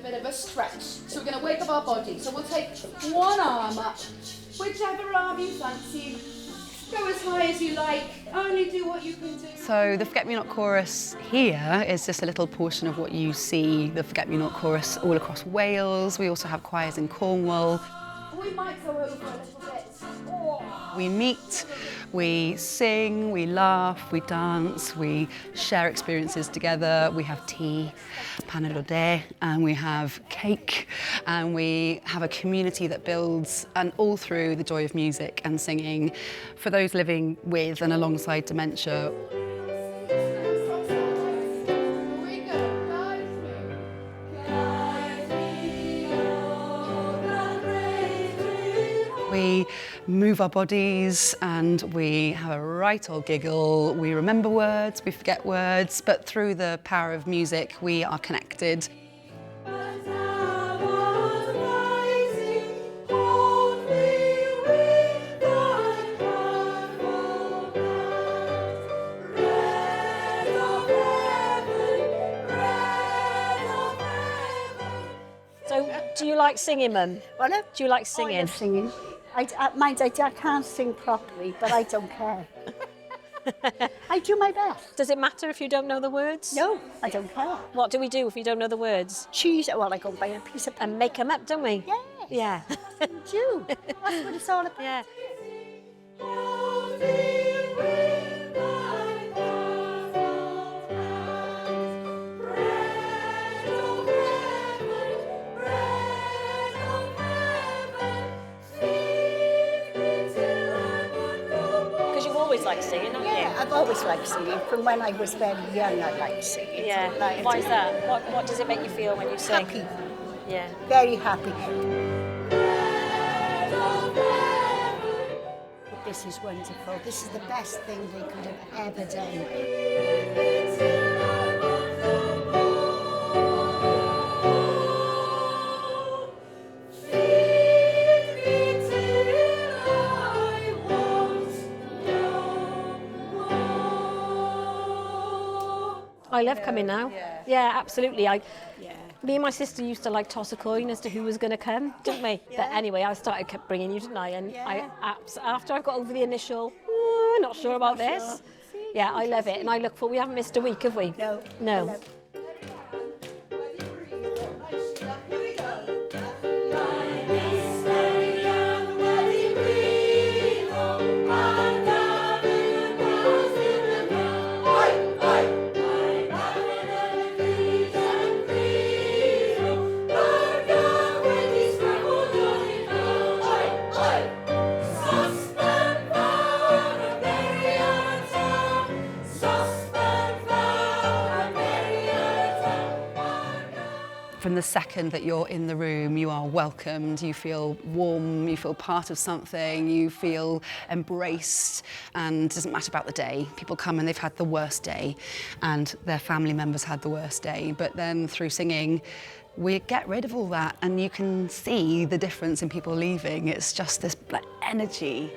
bit of a stretch. So we're going to wake up our body. So we'll take one arm up, whichever arm you fancy. Go as high as you like, only do what you can do. So the Forget Me Not chorus here is just a little portion of what you see, the Forget Me Not chorus all across Wales. We also have choirs in Cornwall. We might go over a little bit. Oh. We meet, we sing, we laugh, we dance, we share experiences together. We have tea, paned o de, and we have cake, and we have a community that builds, and all through the joy of music and singing for those living with and alongside dementia. We move our bodies and we have a right old giggle. We remember words, we forget words, but through the power of music, we are connected. So, do you like singing, Mum? What? Do you like singing? I love singing. I can't sing properly, but I don't care. I do my best. Does it matter if you don't know the words? No, I don't care. What do we do if you don't know the words? Cheese, well, I go buy a piece of... And make them up, don't we? Yes. Yeah. I do. That's what it's all about. Yeah. Like singing, haven't Yeah, you? I've always liked singing. From when I was very young, I liked singing. Yeah. Why is that? What does it make you feel when you sing? Happy. Yeah. Very happy. This is wonderful. This is the best thing they could have ever done. I love coming now. Yeah, absolutely. Me and my sister used to like toss a coin as to who was going to come, didn't we? But anyway, I started kept bringing you, didn't I? And after I got over the initial, not sure about this. Yeah, I love it, and I look for. We haven't missed a week, have we? No. No. From the second that you're in the room, you are welcomed, you feel warm, you feel part of something, you feel embraced, and it doesn't matter about the day. People come and they've had the worst day, and their family members had the worst day, but then through singing, we get rid of all that, and you can see the difference in people leaving. It's just this energy.